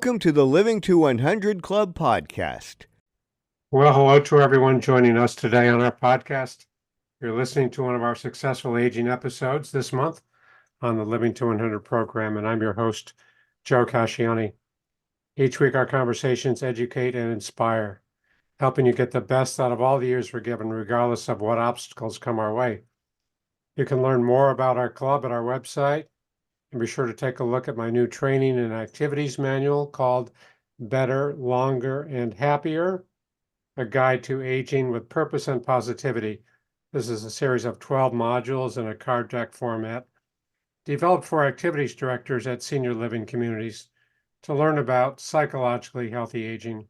Welcome to the Living to 100 Club podcast. Well, hello to everyone joining us today on our podcast. You're listening to one of our successful aging episodes this month on the Living to 100 program, and I'm your host, Joe Casciani. Each week, our conversations educate and inspire, helping you get the best out of all the years we're given, regardless of what obstacles come our way. You can learn more about our club at our website, and be sure to take a look at my new training and activities manual called Better, Longer, and Happier, a guide to aging with purpose and positivity. This is a series of 12 modules in a card deck format, developed for activities directors at senior living communities to learn about psychologically healthy aging.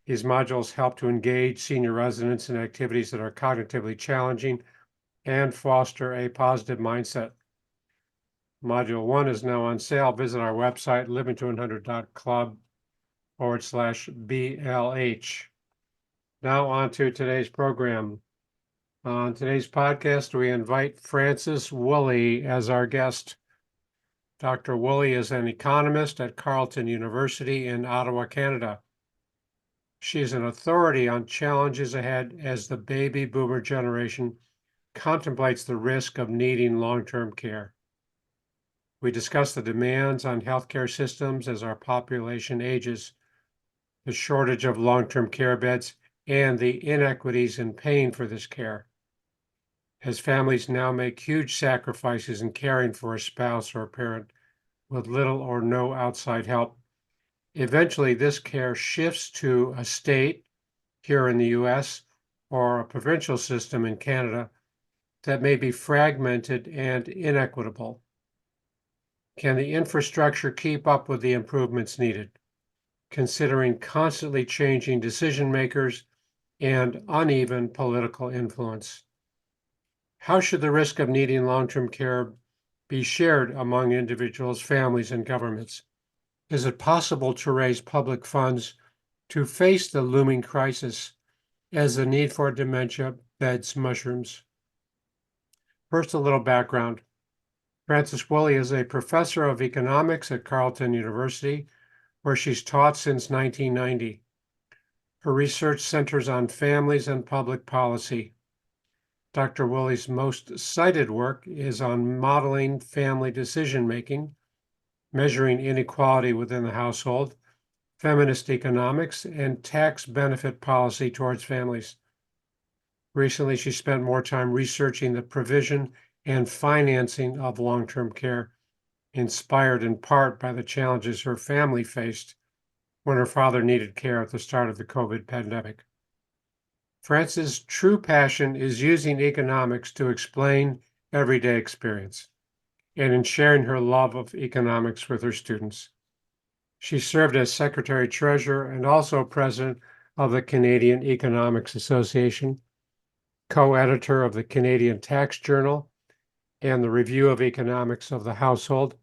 These modules help to engage senior residents in activities that are cognitively challenging and foster a positive mindset. Module 1 is now on sale. Visit our website, livingto100.club/BLH. Now on to today's program. On today's podcast, we invite Frances Woolley as our guest. Dr. Woolley is an economist at Carleton University in Ottawa, Canada. She's an authority on challenges ahead as the baby boomer generation contemplates the risk of needing long-term care. We discuss the demands on healthcare systems as our population ages, the shortage of long-term care beds, and the inequities in paying for this care. As families now make huge sacrifices in caring for a spouse or a parent with little or no outside help, eventually this care shifts to a state here in the US or a provincial system in Canada that may be fragmented and inequitable. Can the infrastructure keep up with the improvements needed, considering constantly changing decision makers and uneven political influence? How should the risk of needing long-term care be shared among individuals, families, and governments? Is it possible to raise public funds to face the looming crisis as the need for dementia beds mushrooms? First, a little background. Frances Woolley is a professor of economics at Carleton University, where she's taught since 1990. Her research centers on families and public policy. Dr. Woolley's most cited work is on modeling family decision-making, measuring inequality within the household, feminist economics, and tax benefit policy towards families. Recently, she spent more time researching the provision and financing of long-term care, inspired in part by the challenges her family faced when her father needed care at the start of the COVID pandemic. Frances' true passion is using economics to explain everyday experience and in sharing her love of economics with her students. She served as secretary-treasurer and also president of the Canadian Economics Association, co-editor of the Canadian Tax Journal and the Review of Economics of the Household,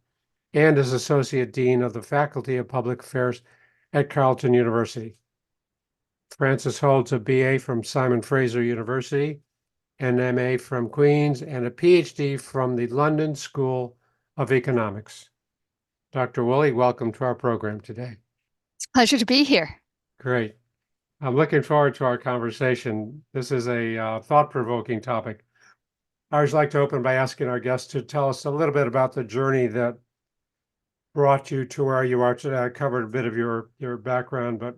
and as Associate Dean of the Faculty of Public Affairs at Carleton University. Frances holds a BA from Simon Fraser University, an MA from Queen's, and a PhD from the London School of Economics. Dr. Woolley, welcome to our program today. It's a pleasure to be here. Great. I'm looking forward to our conversation. This is a thought-provoking topic. I always like to open by asking our guests to tell us a little bit about the journey that brought you to where you are today. I covered a bit of your background, but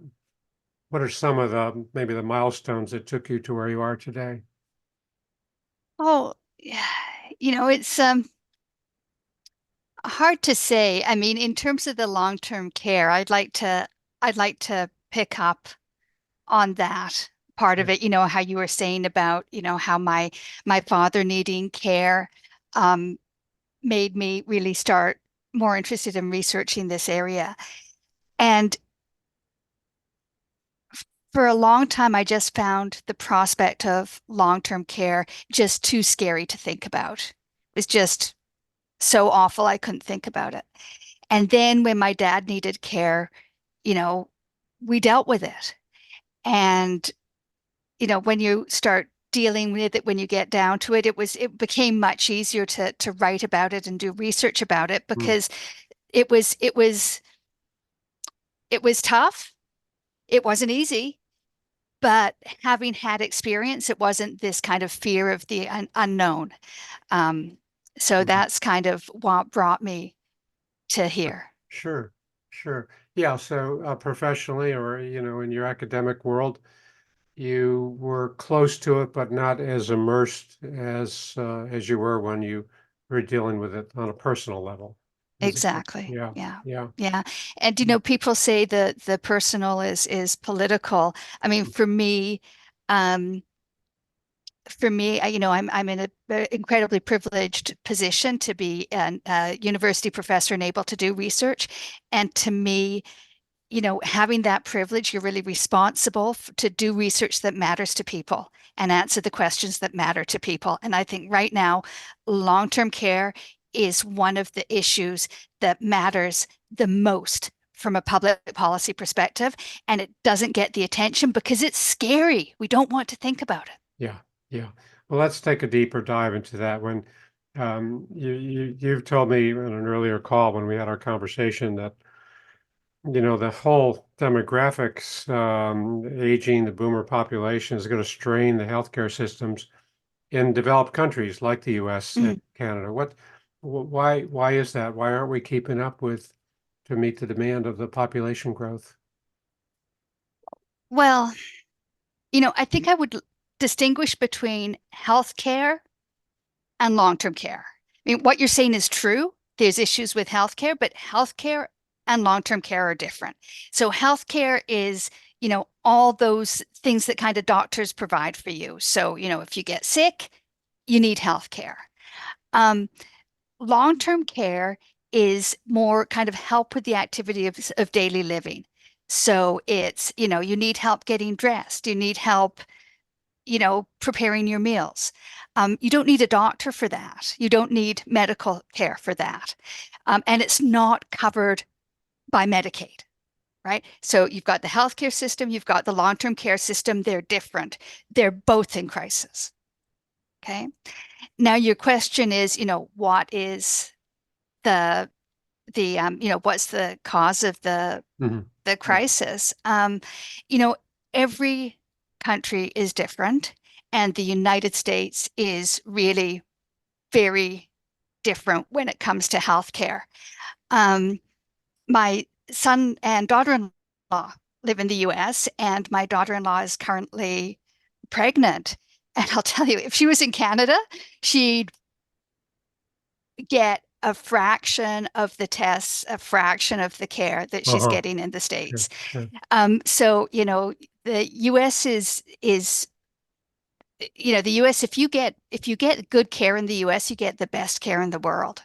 what are some of maybe the milestones that took you to where you are today? Oh, it's hard to say. I mean, in terms of the long-term care, I'd like to pick up on that part of it, how you were saying about, how my father needing care made me really start more interested in researching this area. And for a long time, I just found the prospect of long-term care just too scary to think about. It was just so awful, I couldn't think about it. And then when my dad needed care, we dealt with it. And, when you start dealing with it, when you get down to it, it became much easier to write about it and do research about it because it was it was tough. It wasn't easy, but having had experience, it wasn't this kind of fear of the unknown. Um, so Mhm. that's kind of what brought me to here. Sure, sure. Yeah, so professionally or, in your academic world, you were close to it, but not as immersed as you were when you were dealing with it on a personal level. Is it? Exactly. Yeah, Yeah. yeah. Yeah. And people say that the personal is political. I mean, um, for me, I'm in a incredibly privileged position to be a university professor and able to do research. And to me, having that privilege, you're really responsible to do research that matters to people and answer the questions that matter to people. And I think right now, long-term care is one of the issues that matters the most from a public policy perspective. And it doesn't get the attention because it's scary. We don't want to think about it. Yeah, yeah. Well, let's take a deeper dive into that. When you've told me in an earlier call when we had our conversation that the whole demographics, aging, the boomer population is going to strain the healthcare systems in developed countries like the U.S. and Mhm. Canada. Why is that? Why aren't we keeping up with to meet the demand of the population growth? Well, I think I would distinguish between healthcare and long-term care. I mean, what you're saying is true. There's issues with healthcare, but healthcare and long-term care are different. So healthcare is, all those things that kind of doctors provide for you. So, if you get sick, you need healthcare. Um, Long-term care is more kind of help with the activity of daily living. So it's, you need help getting dressed. You need help preparing your meals. You don't need a doctor for that. You don't need medical care for that. And it's not covered by Medicaid, right? So you've got the healthcare system, you've got the long-term care system. They're different. They're both in crisis. Okay. Now your question is, what is the what's the cause of Mhm. the crisis? Every country is different, and the United States is really very different when it comes to healthcare. Um, my son and daughter-in-law live in the US, and my daughter-in-law is currently pregnant. And I'll tell you, if she was in Canada, she'd get a fraction of the tests, a fraction of the care that she's Uh-huh. getting in the Sure, States. sure. So, the US the US, if you get good care in the US, you get the best care in the world.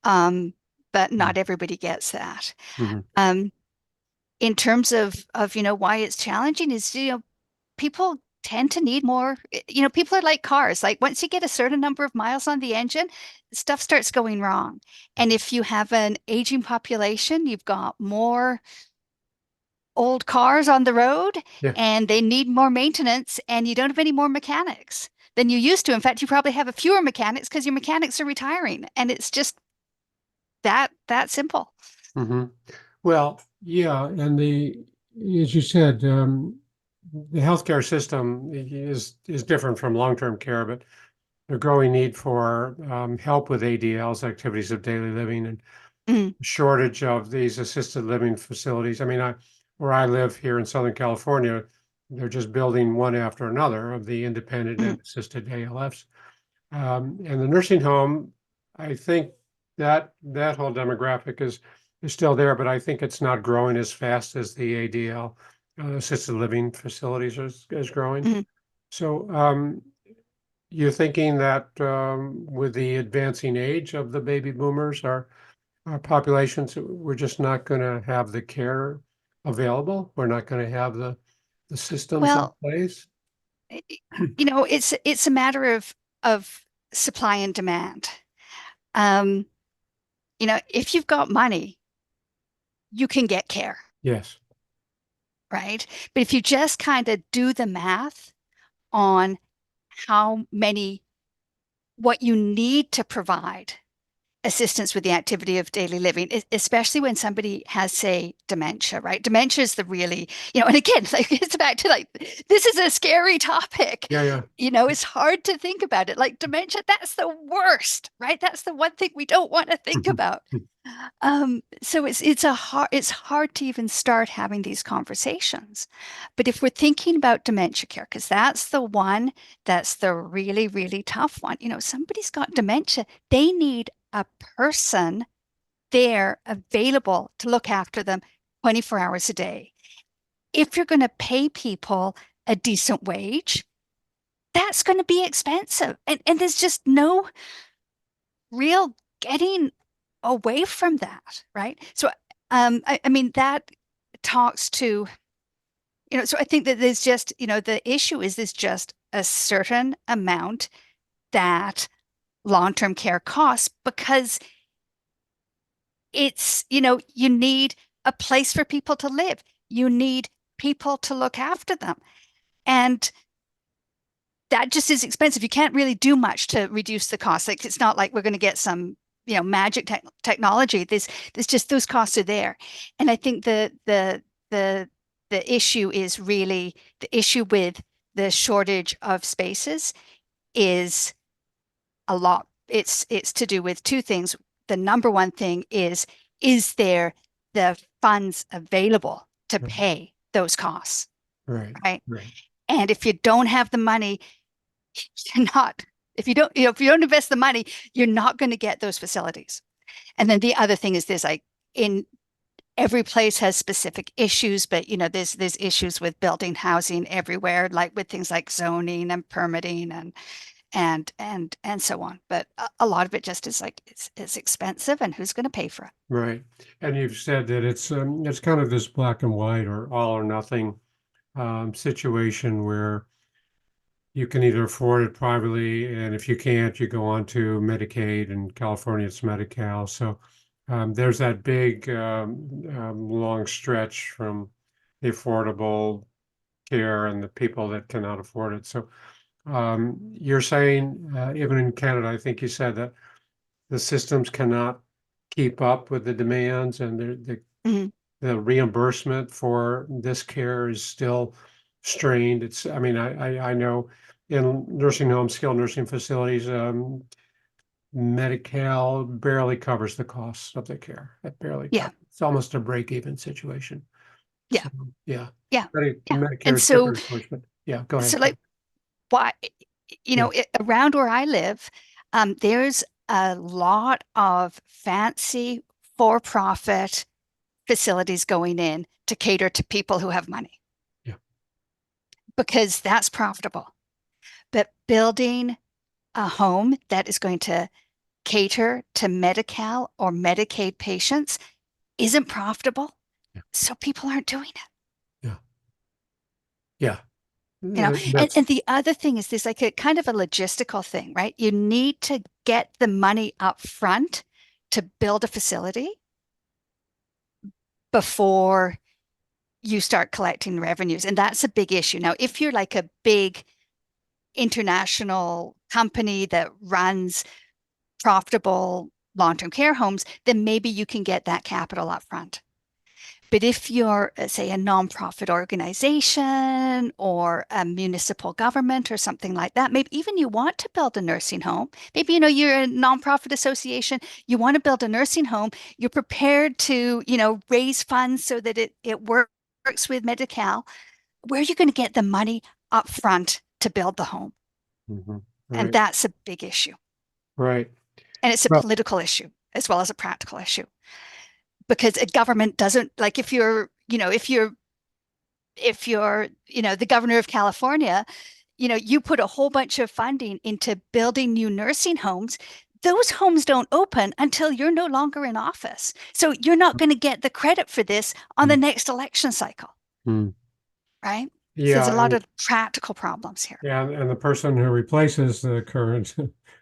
Um, but not everybody gets that. Mhm. Um, in terms of why it's challenging is people tend to need more. People are like cars. Like once you get a certain number of miles on the engine, stuff starts going wrong. And if you have an aging population, you've got more old cars on the road Yeah. and they need more maintenance, and you don't have any more mechanics than you used to. In fact, you probably have a fewer mechanics because your mechanics are retiring, and it's just that simple. Hmm. Well, yeah, and as you said, the healthcare system is different from long-term care, but the growing need for help with ADLs, activities of daily living, and Mm, shortage of these assisted living facilities. I mean, where I live here in Southern California, they're just building one after another of the independent mm. and assisted ALFs. And the nursing home, I think that whole demographic is still there, but I think it's not growing as fast as the ADL, assisted living facilities is growing. Mm. So you're thinking that with the advancing age of the baby boomers, our populations, we're just not going to have the care available. We're not going to have the systems in Well, place. i- it's a matter of supply and demand. Um, if you've got money, you can get care, Yes. right? But if you just kind of do the math on how many, what you need to provide assistance with the activity of daily living, especially when somebody has, say, dementia, right? Dementia is the really, and again, like it's back to like, this is a scary topic. Yeah. It's hard to think about it. Like dementia, that's the worst, right? That's the one thing we don't want to think about. So it's hard to even start having these conversations. But if we're thinking about dementia care, because that's the one that's the really, really tough one. Somebody's got dementia, they need a person there available to look after them 24 hours a day. If you're going to pay people a decent wage, that's going to be expensive. And there's just no real getting away from that, right? So, I mean, that talks to, so I think that there's just, the issue is there's just a certain amount that long-term care costs because it's, you need a place for people to live. You need people to look after them. And that just is expensive. You can't really do much to reduce the cost. Like it's not like we're going to get some, magic technology. There's just those costs are there. And I think the issue is really the issue with the shortage of spaces is a lot. It's to do with two things. The number one thing is there the funds available to pay those costs? Right. And if you don't have the money, you're not, if you don't invest the money, you're not going to get those facilities. And then the other thing is there's like in every place has specific issues, but there's issues with building housing everywhere, like with things like zoning and permitting and so on. But a lot of it just is like it's expensive, and who's going to pay for it? Right. And you've said that it's kind of this black and white or all or nothing situation where you can either afford it privately, and if you can't, you go on to Medicaid. In California, it's Medi-Cal. So there's that big long stretch from the affordable care and the people that cannot afford it. So you're saying, even in Canada, I think you said that the systems cannot keep up with the demands, and the reimbursement for this care is still strained. It's, I mean, I know in nursing homes, skilled nursing facilities, Medi-Cal barely covers the costs of the care. It barely covers. It's almost a break-even situation. Yeah. So, yeah. Yeah. Medicare is different, of course, but yeah, go ahead. So like, why, around where I live, there's a lot of fancy for-profit facilities going in to cater to people who have money. Yeah. Because that's profitable. But building a home that is going to cater to Medi-Cal or Medicaid patients isn't profitable. Yeah. So people aren't doing it. Yeah. And the other thing is there's like a kind of a logistical thing, right? You need to get the money up front to build a facility before you start collecting revenues. And that's a big issue. Now, if you're like a big international company that runs profitable long-term care homes, then maybe you can get that capital up front. But if you're, say, a nonprofit organization or a municipal government or something like that, maybe even you want to build a nursing home. Maybe, you're a nonprofit association, you want to build a nursing home, you're prepared to, raise funds so that it works with Medi-Cal. Where are you going to get the money up front to build the home? Right. And that's a big issue. Right. And it's a political issue as well as a practical issue. Because a government doesn't, like if you're the governor of California, you put a whole bunch of funding into building new nursing homes. Those homes don't open until you're no longer in office. So you're not going to get the credit for this on the next election cycle. Right? Yeah. So there's a lot of practical problems here. Yeah. And the person who replaces the current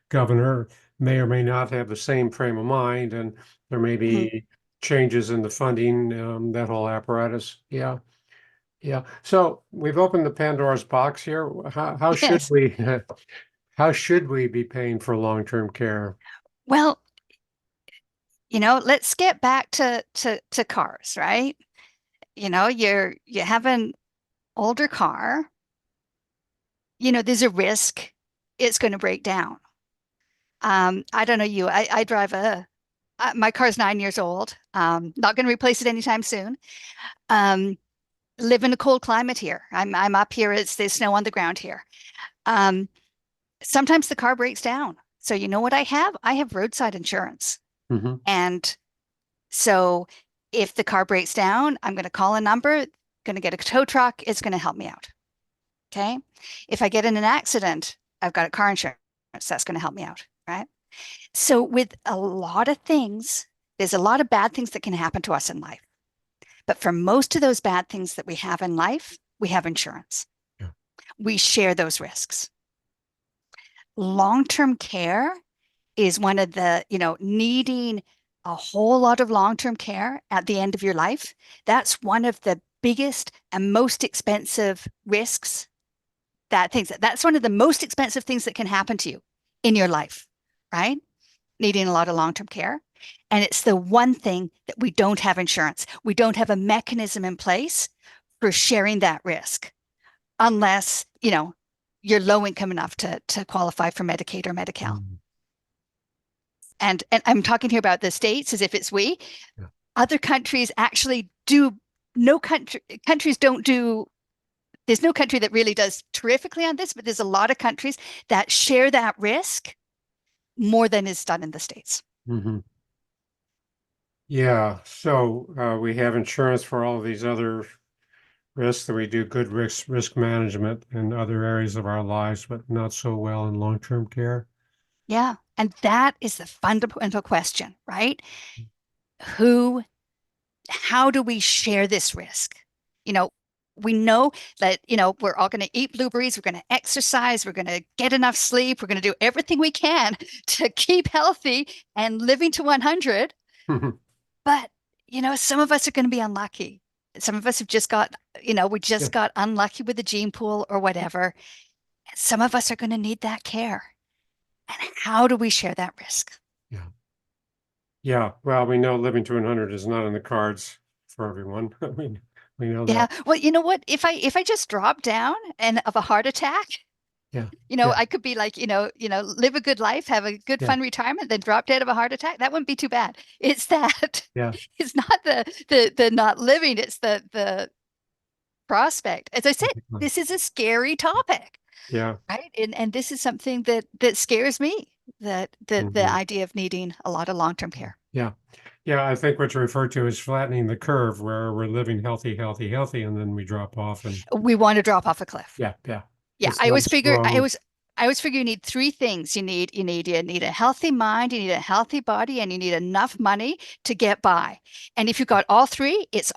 governor may or may not have the same frame of mind, and there may be changes in the funding, that whole apparatus. Yeah. So we've opened the Pandora's box here. How should we how should we be paying for long-term care? Well, let's get back to cars, right? You have an older car, there's a risk it's going to break down. I don't know you. I drive my car's 9 years old. Not going to replace it anytime soon. Um, Live in a cold climate here. I'm up here. There's snow on the ground here. Um, Sometimes the car breaks down. So you know what I have? I have roadside insurance. Mm-hmm. And so if the car breaks down, I'm going to call a number, going to get a tow truck. It's going to help me out. Okay. If I get in an accident, I've got a car insurance. That's going to help me out. Right. So with a lot of things, there's a lot of bad things that can happen to us in life. But for most of those bad things that we have in life, we have insurance. Yeah. We share those risks. Long-term care is one of the, needing a whole lot of long-term care at the end of your life. That's one of the biggest and most expensive risks that's one of the most expensive things that can happen to you in your life, right? Needing a lot of long-term care. And it's the one thing that we don't have insurance. We don't have a mechanism in place for sharing that risk unless, you're low income enough to qualify for Medicaid or Medi-Cal. Mm-hmm. And I'm talking here about the States as if it's we. Yeah. Other countries actually do. Countries don't do. There's no country that really does terrifically on this, but there's a lot of countries that share that risk more than is done in the States. Mm-hmm. Yeah. So we have insurance for all of these other risks that we do good risk management in other areas of our lives, but not so well in long-term care. Yeah. And that is the fundamental question, right? How do we share this risk? We know that, we're all going to eat blueberries, we're going to exercise, we're going to get enough sleep, we're going to do everything we can to keep healthy and living to 100. But, some of us are going to be unlucky. Some of us have just got, got unlucky with the gene pool or whatever. Some of us are going to need that care. And how do we share that risk? Yeah. Yeah. Well, we know living to 100 is not in the cards for everyone. We know that. Yeah. Well, you know what? If I just drop down and of a heart attack, Yeah. I could be like, live a good life, have a good fun retirement, then drop dead of a heart attack. That wouldn't be too bad. It's that. Yeah. It's not the not living. It's the prospect. As I said, this is a scary topic. Yeah. Right. And this is something that scares me, that the idea of needing a lot of long-term care. Yeah. Yeah. I think what you refer to is flattening the curve, where we're living healthy, and then we drop off and we want to drop off a cliff. Yeah. Yeah. Yeah. I always figure you need three things. You need a healthy mind, you need a healthy body, and you need enough money to get by. And if you've got all three, it's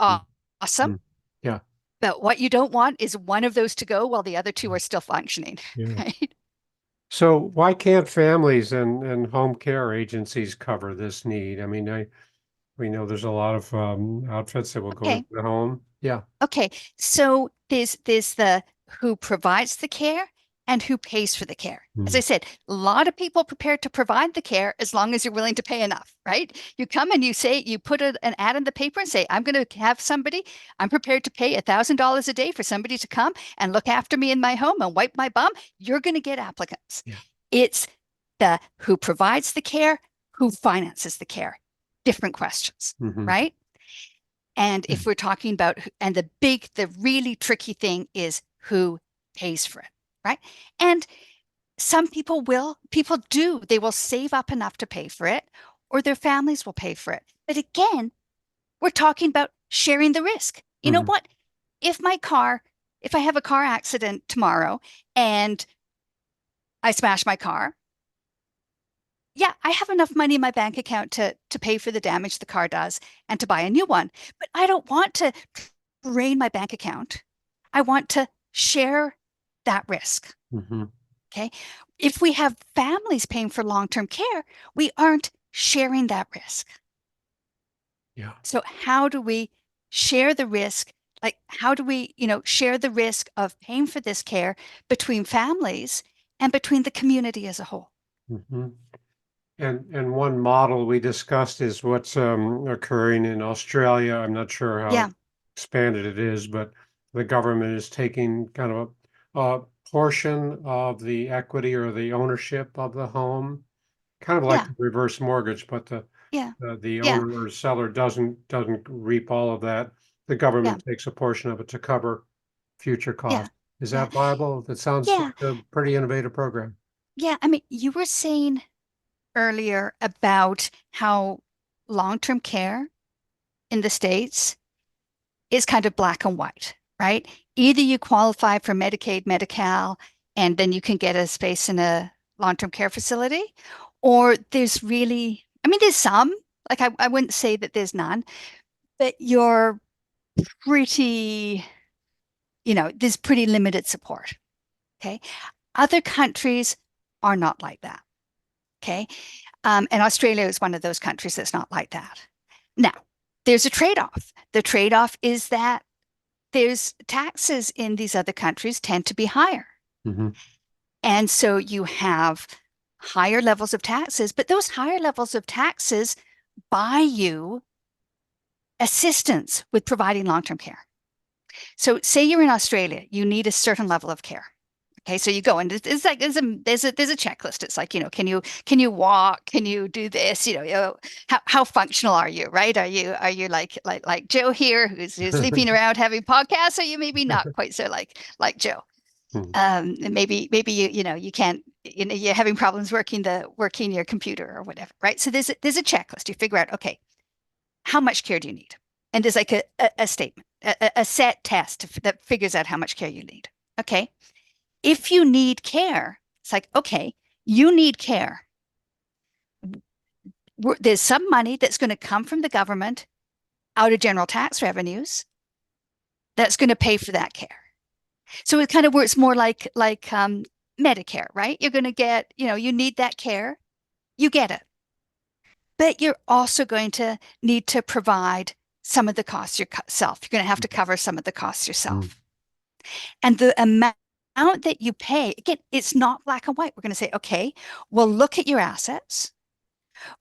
awesome. Yeah. But what you don't want is one of those to go while the other two are still functioning. Yeah. Right? So why can't families and home care agencies cover this need? I mean, we know there's a lot of outfits that will go into the home. Yeah. Okay. So there's the who provides the care and who pays for the care. As I said, a lot of people prepared to provide the care as long as you're willing to pay enough, right? You come and you put an ad in the paper and say, I'm going to have somebody, I'm prepared to pay $1,000 a day for somebody to come and look after me in my home and wipe my bum. You're going to get applicants. Yeah. It's the who provides the care, who finances the care. Different questions, right? And if we're talking about, and the really tricky thing is who pays for it, right? And some people do, they will save up enough to pay for it, or their families will pay for it. But again, we're talking about sharing the risk. You know what? If I have a car accident tomorrow and I smash my car, yeah, I have enough money in my bank account to pay for the damage the car does and to buy a new one. But I don't want to drain my bank account. I want to share that risk. Okay. If we have families paying for long-term care, we aren't sharing that risk. Yeah. So how do we share the risk? Like, how do we, share the risk of paying for this care between families and between the community as a whole? And one model we discussed is what's occurring in Australia. I'm not sure how Yeah, expanded it is, but the government is taking kind of a portion of the equity or the ownership of the home, kind of like yeah, a reverse mortgage, but yeah, the yeah, owner or seller doesn't reap all of that. The yeah, government takes a portion of it to cover future yeah, costs. Is yeah, that viable? That sounds yeah, like a pretty innovative program. yeah. I mean, you were saying earlier about how long-term care in the States is kind of black and white, right? Either you qualify for Medicaid, Medi-Cal, and then you can get a space in a long-term care facility, or there's really, I mean, there's some, like I wouldn't say that there's none, but you're pretty, there's pretty limited support. Okay. Other countries are not like that. Okay. And Australia is one of those countries that's not like that. Now, there's a trade-off. The trade-off is that there's taxes in these other countries tend to be higher. Mhm. And so you have higher levels of taxes, but those higher levels of taxes buy you assistance with providing long-term care. So say you're in Australia, you need a certain level of care. Okay, so you go and it's like there's a checklist. It's like, can you walk? Can you do this? How functional are you, right? Are you like Joe here who's sleeping around having podcasts, or you maybe not quite so like Joe. Mhm. And maybe you can't, you're having problems working your computer or whatever, right? So there's a checklist. You figure out, okay, how much care do you need? And there's like a statement, a set test that figures out how much care you need. Okay. If you need care, it's like, okay, you need care. There's some money that's going to come from the government out of general tax revenues that's going to pay for that care. So it kind of works more like Medicare, right? You're going to get, you need that care, you get it. But you're also going to need to provide some of the costs yourself. You're going to have to cover some of the costs Mhm. yourself. And the amount that you pay, again, it's not black and white. We're going to say, okay, well, look at your assets.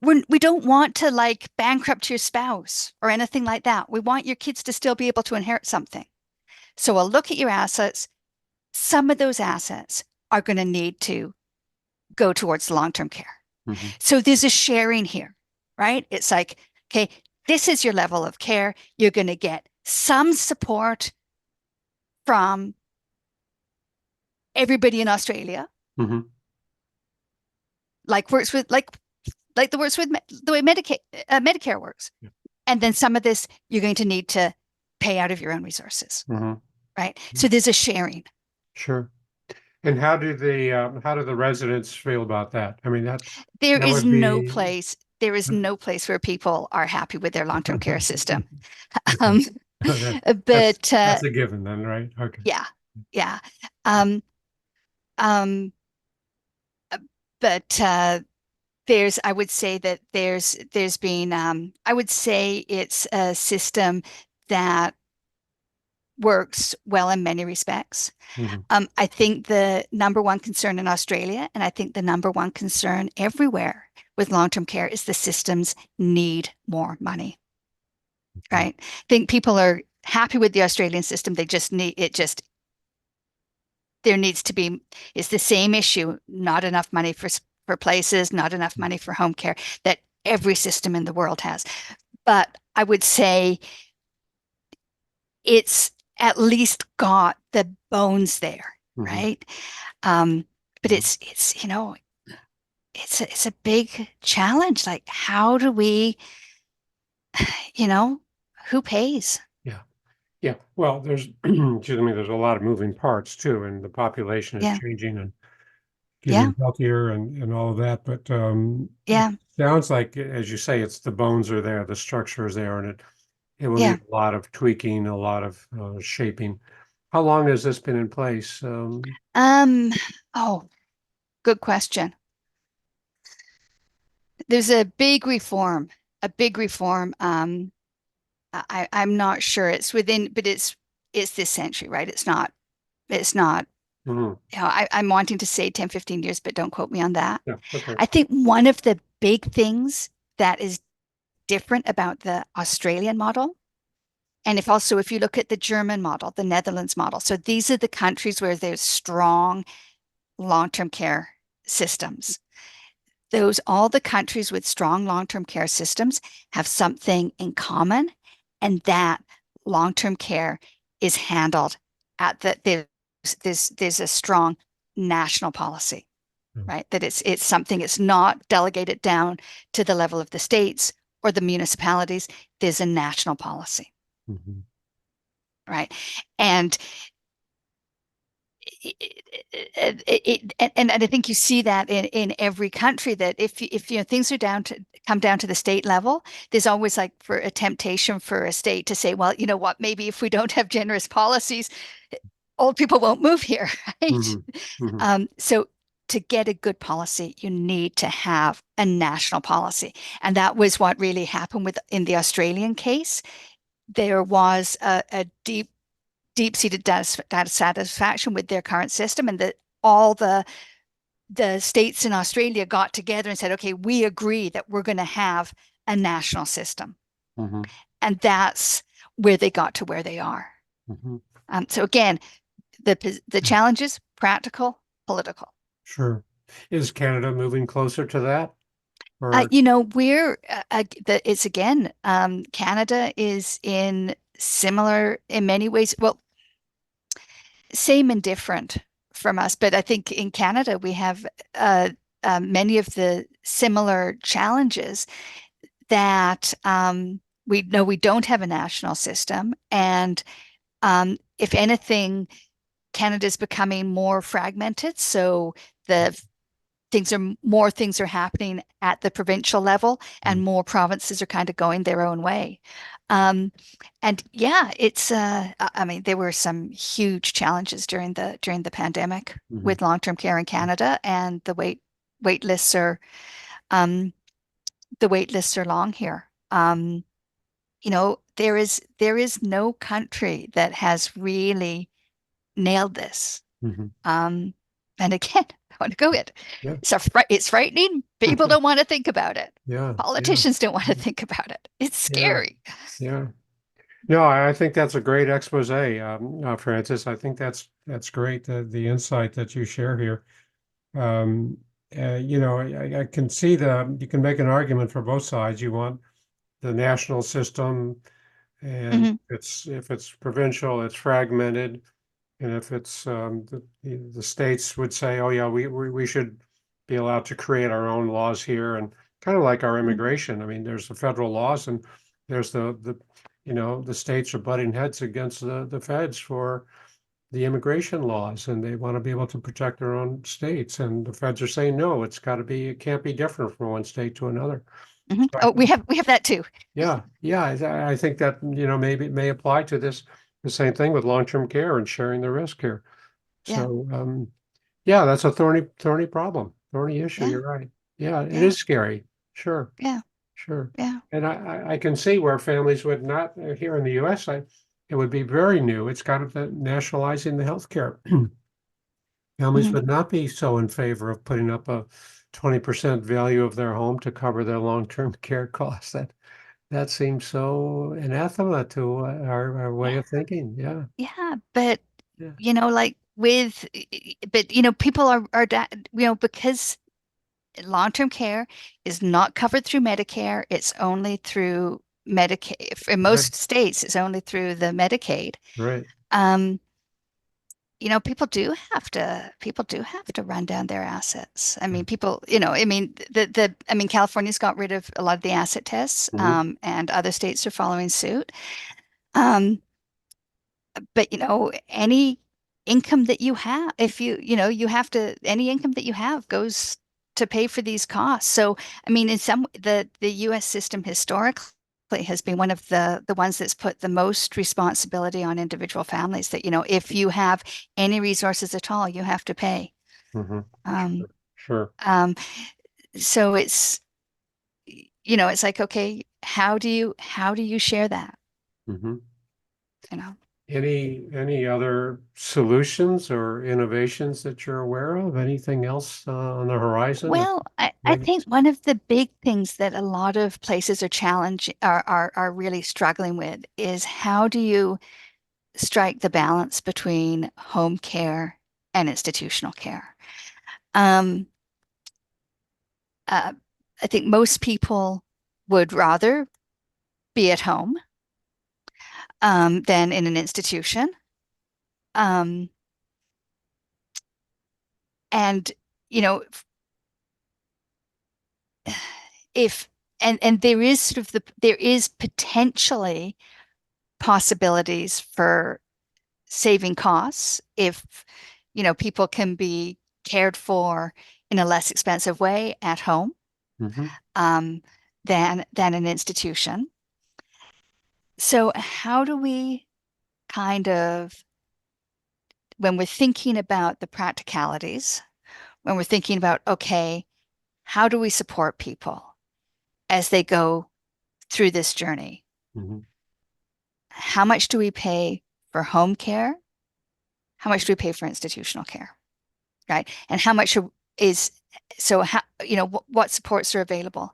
We don't want to like bankrupt your spouse or anything like that. We want your kids to still be able to inherit something. So we'll look at your assets. Some of those assets are going to need to go towards long-term care. Mhm. So there's a sharing here, right? It's like, okay, this is your level of care. You're going to get some support from everybody in Australia, Mhm. like works with like the works with the way Medicare works. Yeah. And then some of this you're going to need to pay out of your own resources, Mhm. right? So there's a sharing. Sure. And how do the residents feel about that? I mean, There that is would no be place, there is no place where people are happy with their long-term care system. Um, that, that's but that's a given then, right? Okay. yeah, yeah. Um, um, but I would say that there's been, I would say it's a system that works well in many respects. Mhm. I think the number one concern in Australia, and I think the number one concern everywhere with long-term care is the systems need more money, Okay. right? I think people are happy with the Australian system. They just need it just there needs to be it's the same issue, not enough money for places, not enough money for home care that every system in the world has. But I would say it's at least got the bones there, Mhm. right? Um, but Mhm. it's a big challenge. Like, how do we, you know, who pays? Yeah. Yeah. Well, excuse me, there's a lot of moving parts too, and the population is Yeah, changing and yeah, getting healthier and all of that. But it yeah, sounds like, as you say, it's the bones are there, the structure is there, and it will yeah. need a lot of tweaking, a lot of shaping. How long has this been in place? Um, oh, good question. There's a big reform. I'm not sure it's within, but it's this century, right? It's not. Mhm. I'm wanting to say 10, 15 years, but don't quote me on that. Yeah. Okay. I think one of the big things that is different about the Australian model, and if you look at the German model, the Netherlands model, so these are the countries where there's strong long-term care systems. All the countries with strong long-term care systems have something in common, and that long-term care is handled at there's a strong national policy, Mm. right? That it's something, it's not delegated down to the level of the states or the municipalities. There's a national policy, Mhm. right? And and I think you see that in every country, that if things are come down to the state level, there's always like for a temptation for a state to say, well, you know what, maybe if we don't have generous policies, old people won't move here, right? Mhm. Mhm. So to get a good policy, you need to have a national policy, and that was what really happened in the Australian case. There was a deep-seated dissatisfaction with their current system, and that all the states in Australia got together and said, okay, we agree that we're going to have a national system. Mhm. And that's where they got to where they are. Mhm. So again, the challenge is practical, political. Sure. Is Canada moving closer to that? Or It's again, Canada is in similar in many ways. Well, same and different from us, but I think in Canada we have many of the similar challenges that we know we don't have a national system, and if anything, Canada is becoming more fragmented. So the things are happening at the provincial level, and more provinces are kind of going their own way. Um, and yeah, I mean, there were some huge challenges during the pandemic Mhm. with long-term care in Canada, and wait lists are um, the wait lists are long here. There is no country that has really nailed this. Mhm. Um, and again, I want to go it. Yeah. It's frightening. People don't want to think about it. Yeah. Yeah. Politicians don't want to think about it. It's Yeah. scary. Yeah. No, I think that's a great expose, Francis. I think that's great, the insight that you share here. Um, I can see you can make an argument for both sides. You want the national system, and Hmm. if it's provincial, it's fragmented. And if it's the states would say, oh yeah, we should be allowed to create our own laws here, and kind of like our immigration. I mean, there's the federal laws, and there's the states are butting heads against the feds for the immigration laws, and they want to be able to protect their own states. And the feds are saying, no, it can't be different from one state to another. Hmm. So I Oh, we think, have that too. yeah, yeah, I think that, maybe it may apply to the same thing with long-term care and sharing the risk here. Yeah, So, yeah, that's a thorny problem, thorny issue. yeah, You're right. Yeah, it yeah, is scary. Sure, yeah, sure. yeah, And I can see where families would not, here in the US, it would be very new. It's kind of the nationalizing the healthcare. Families hmm, would not be so in favor of putting up a 20% value of their home to cover their long-term care costs. That seems so anathema to our way yeah, of thinking. Yeah, yeah. But yeah, like people because long-term care is not covered through Medicare. It's only through Medicaid. In right, most states, it's only through the Medicaid. right. Um, people do have to run down their assets. I mean, California's got rid of a lot of the asset tests, Mhm. and other states are following suit. Um, but any income that you have, if you have to, any income that you have goes to pay for these costs. So, I mean, the U.S. system historically has been one of the ones that's put the most responsibility on individual families, that if you have any resources at all, you have to pay. Mhm. Um, Sure, sure. um, so it's like, okay, how do you share that? Mhm. You know? Any other solutions or innovations that you're aware of? Anything else on the horizon? Well, I Maybe. think one of the big things that a lot of places are really struggling with is how do you strike the balance between home care and institutional care? Um, uh, I think most people would rather be at home than in an institution. Um, and you know, if and there is sort of there is potentially possibilities for saving costs if people can be cared for in a less expensive way at home Mm-hmm. um, than an institution. So how do we kind of, when we're thinking about the practicalities, when we're thinking about, okay, how do we support people as they go through this journey? Mm-hmm. How much do we pay for home care? How much do we pay for institutional care? Right? And how much is so how what supports are available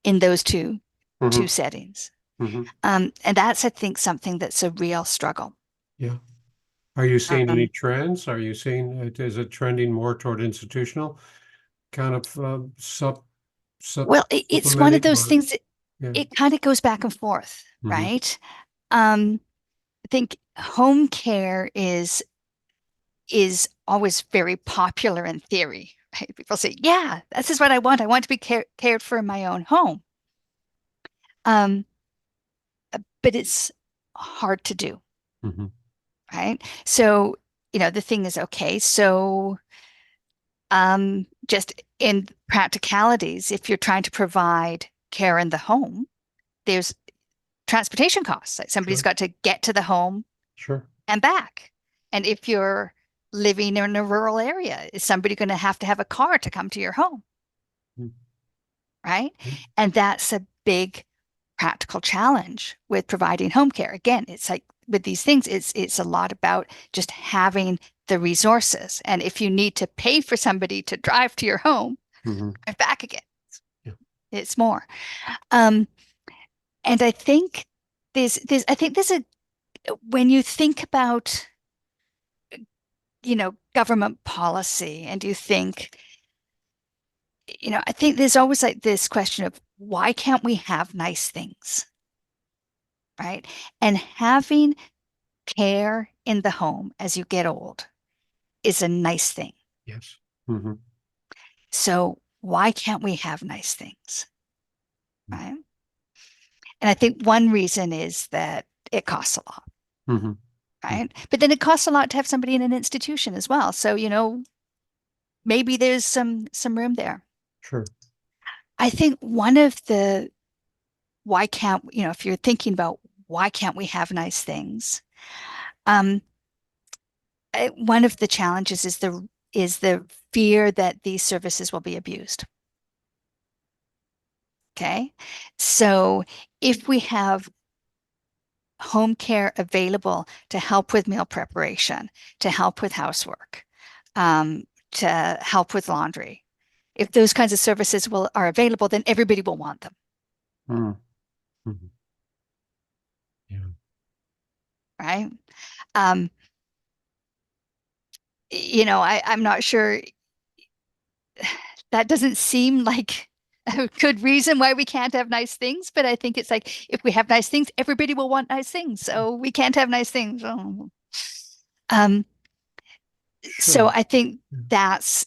in those two Mm-hmm. settings? Mm-hmm. And that's, I think, something that's a real struggle. Yeah. Are you seeing any Um, trends? Are you seeing is it trending more toward institutional kind of well, it's one of supplementing those or things that yeah. it kind of goes back and forth, Mm-hmm. right? I think home care is always very popular in theory. Right? People say, "Yeah, this is what I want. I want to be cared for in my own home." Um, but it's hard to do, Mm-hmm. right? So, the thing is, okay, so just in practicalities, if you're trying to provide care in the home, there's transportation costs. Like somebody's Sure. got to get to the home Sure. and back. And if you're living in a rural area, is somebody going to have a car to come to your home, right? Mm-hmm. And that's a big practical challenge with providing home care. Again, it's like with these things, it's a lot about just having the resources. And if you need to pay for somebody to drive to your home Mm-hmm. and back again, Yeah. it's more. Um, and I think there's a when you think about government policy and you think, I think there's always like this question of why can't we have nice things, right? And having care in the home as you get old is a nice thing. Yes. Mm-hmm. So why can't we have nice things, right? And I think one reason is that it costs a lot, Mm-hmm. right? But then it costs a lot to have somebody in an institution as well. So, maybe there's some room there. Sure. I think one of the why can't, if you're thinking about why can't we have nice things, um, one of the challenges is the fear that these services will be abused. Okay. So if we have home care available to help with meal preparation, to help with housework, to help with laundry, if those kinds of services are available, then everybody will want them. Mm-hmm. Yeah. Right. Um, I'm not sure that doesn't seem like a good reason why we can't have nice things, but I think it's like if we have nice things, everybody will want nice things. So we can't have nice things. Oh. Um, so Sure. I think Yeah. that's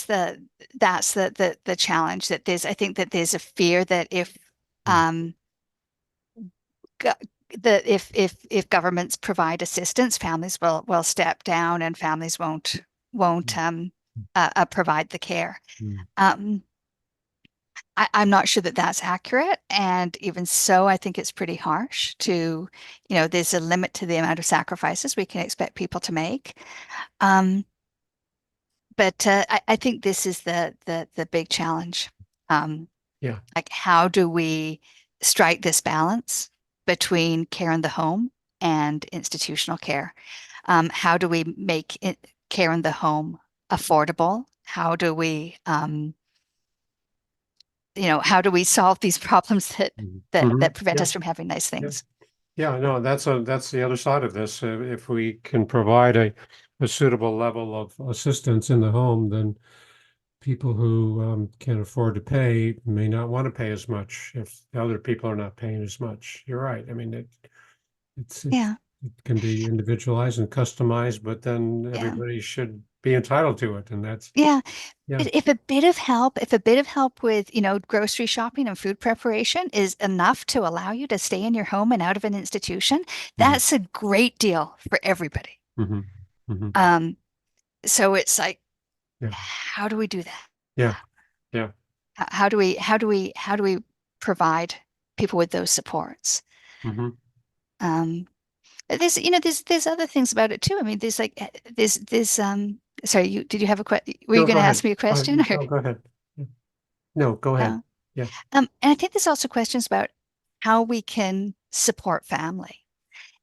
the challenge that I think that there's a fear that if um if governments provide assistance, families will step down and families won't provide the care. Mm-hmm. Um, I'm not sure that that's accurate. And even so, I think it's pretty harsh there's a limit to the amount of sacrifices we can expect people to make. Um, but I think this is the big challenge. Yeah. Like, how do we strike this balance between care in the home and institutional care? How do we make care in the home affordable? How do we, how do we solve these problems that prevent Yeah. us from having nice things? Yeah, no, that's the other side of this. If we can provide a suitable level of assistance in the home, then people who can afford to pay may not want to pay as much if the other people are not paying as much. You're right. I mean, it Yeah, can be individualized and customized, but then yeah, everybody should be entitled to it, and that's yeah. yeah. But if a bit of help with, grocery shopping and food preparation is enough to allow you to stay in your home and out of an institution, Mhm, that's a great deal for everybody. mhm, mhm. Um, so it's like, Yeah, how do we do that? yeah, yeah. How do we provide people with those supports? Mhm. Um, there's other things about it too. I mean, there's like sorry, did you have a question? Were you No, going go to ahead. ask me a question or No, go ahead. No, go ahead. no? Yeah. And I think there's also questions about how we can support family.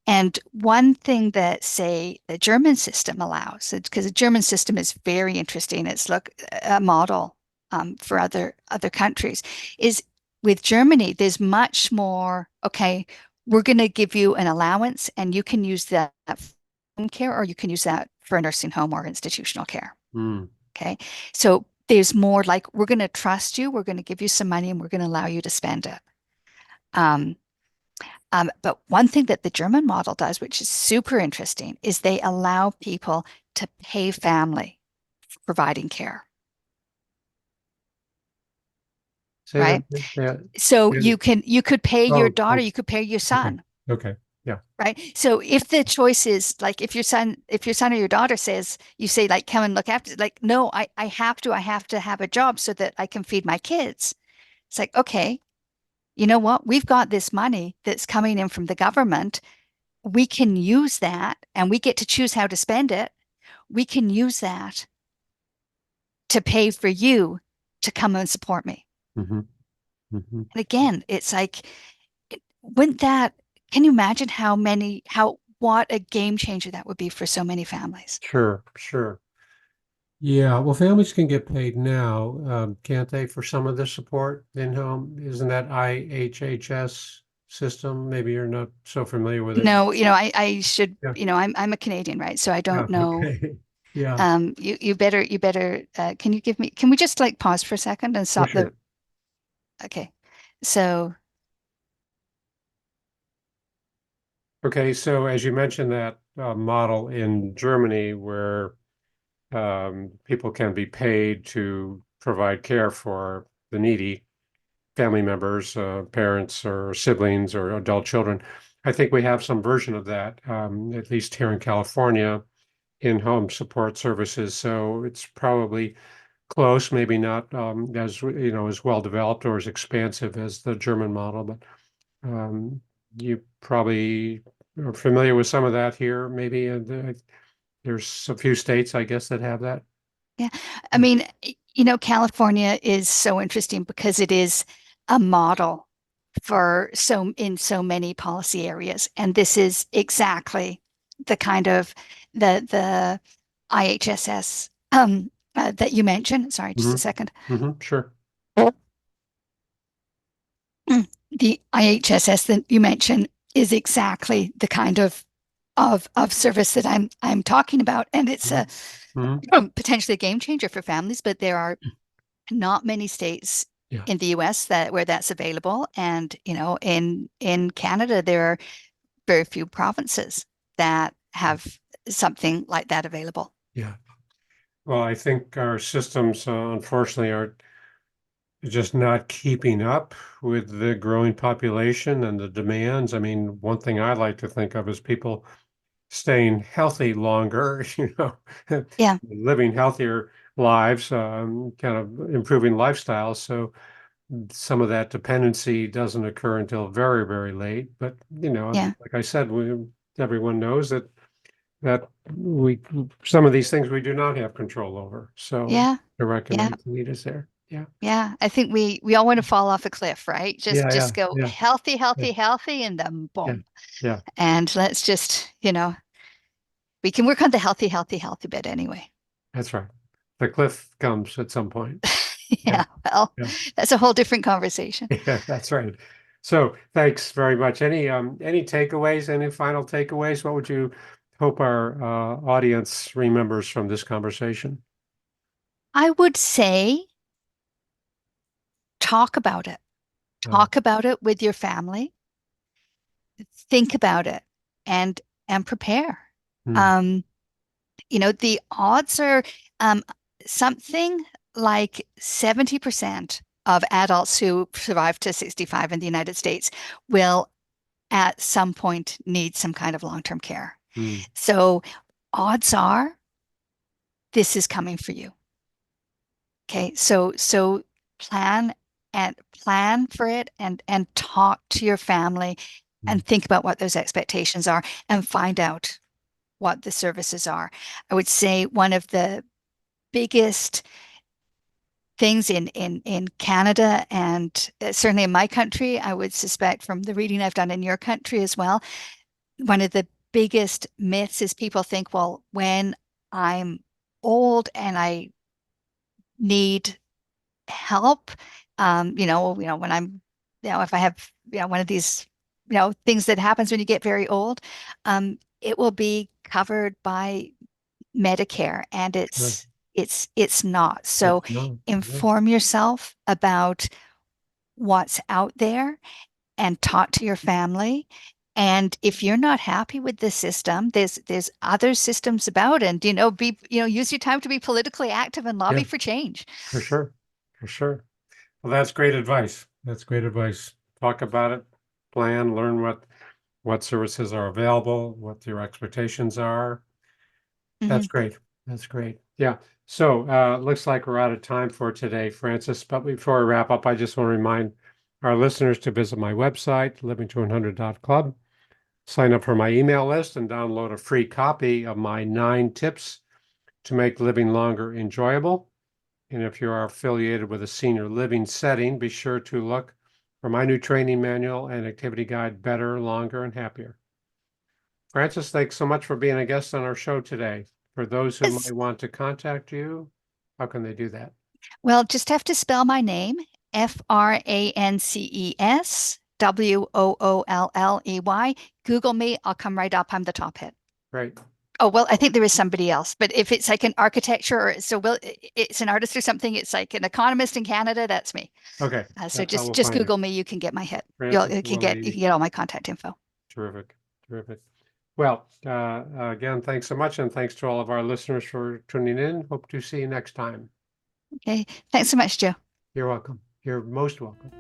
And one thing that, say, the German system allows, because the German system is very interesting, it's look a model for other countries, is with Germany, there's much more, okay, we're going to give you an allowance and you can use that for home care or you can use that for a nursing home or institutional care. Mm. Okay. So there's more like, we're going to trust you, we're going to give you some money and we're going to allow you to spend it. Um, but one thing that the German model does, which is super interesting, is they allow people to pay family for providing care, Say that right? again. Yeah. So Yeah. you could pay your Oh, daughter, oh, you could pay your okay. son, Okay. Yeah. right? So if the choice is like if your son or your daughter says, you say like, come and look after, like, no, I have to have a job so that I can feed my kids. It's like, okay, you know what? We've got this money that's coming in from the government. We can use that and we get to choose how to spend it. We can use that to pay for you to come and support me. Mm-hmm. Mm-hmm. And again, it's like, wouldn't that, can you imagine what a game changer that would be for so many families? Sure. Sure. Yeah. Well, families can get paid now, can't they, for some of the support in home? Isn't that IHHS system? Maybe you're not so familiar with it. No, I should, Yeah. I'm a Canadian, right? So I Yeah. don't know. Okay. Yeah. Can we just like pause for a second and Oh, stop sure. okay. So, Okay. So as you mentioned that model in Germany where people can be paid to provide care for the needy family members, parents or siblings or adult children. I think we have some version of that, at least here in California, in-home support services. So it's probably close, maybe not as well developed or as expansive as the German model, but you probably are familiar with some of that here. Maybe there's a few states, I guess, that have that. yeah, I mean, California is so interesting because it is a model in so many policy areas. And this is exactly the kind of the IHSS that you mentioned. Sorry, just a Hmm. second. Hmm. Sure. The IHSS that you mentioned is exactly the kind of service that I'm talking about. And it's Hmm. Hmm. potentially a game changer for families, but there are not many states Yeah. in the US that where that's available. And, in Canada, there are very few provinces that have something like that available. Yeah. Well, I think our systems, unfortunately, are just not keeping up with the growing population and the demands. I mean, one thing I like to think of is people staying healthy longer, Yeah, living healthier lives, kind of improving lifestyles. So some of that dependency doesn't occur until very, very late. But, yeah, like I said, everyone knows that we some of these things we do not have control over. So yeah, I yeah, recognize the need is there. Yeah. I think we all want to fall off a cliff, right? Just go yeah, healthy, yeah, healthy, healthy, and then yeah, boom. yeah. And let's just, we can work on the healthy, healthy, healthy bit anyway. That's right. The cliff comes at some point. Yeah, Yeah. Well, yeah, that's a whole different conversation. yeah, that's right. So thanks very much. Any takeaways, any final takeaways? What would you hope our audience remembers from this conversation? I would say talk about it. Uh, Talk about it with your family. Think about it and prepare. hmm, Um, the odds are um, something like 70% of adults who survive to 65 in the United States will at some point need some kind of long-term care. hmm, So odds are this is coming for you. Okay, so plan plan for it and talk to your family hmm. and think about what those expectations are and find out what the services are. I would say one of the biggest things in Canada and certainly in my country, I would suspect from the reading I've done in your country as well, one of the biggest myths is people think, well, when I'm old and I need help, when I'm, if I have, one of these, things that happens when you get very old, it will be covered by Medicare, and Sure. it's not. It's So not. Yeah. inform yourself about what's out there and talk to your family. And if you're not happy with the system, there's other systems about, and use your time to be politically active and lobby Yeah, for change. for sure. For sure. Well, that's great advice. That's great advice. Talk about it, plan, learn what services are available, what your expectations are. That's Mhm. great. That's great. Yeah. So looks like we're out of time for today, Francis. But before I wrap up, I just want to remind our listeners to visit my website, livingto100.club, sign up for my email list, and download a free copy of my 9 tips to make living longer enjoyable. And if you are affiliated with a senior living setting, be sure to look for my new training manual and activity guide, Better, Longer, and Happier. Francis, thanks so much for being a guest on our show today. For those who Yes. might want to contact you, how can they do that? Well, just have to spell my name, Frances Woolley. Google me, I'll come right up. I'm the top hit. Great. Oh, well, I think there is somebody else, but if it's like an architecture or it's an artist or something, it's like an economist in Canada, that's me. Okay. So I will just find you. Google me, you can get my hit. Francis You can Woolley. get all my contact info. Terrific. Terrific. Well, again, thanks so much. And thanks to all of our listeners for tuning in. Hope to see you next time. Okay. Thanks so much, Joe. You're welcome. You're most welcome.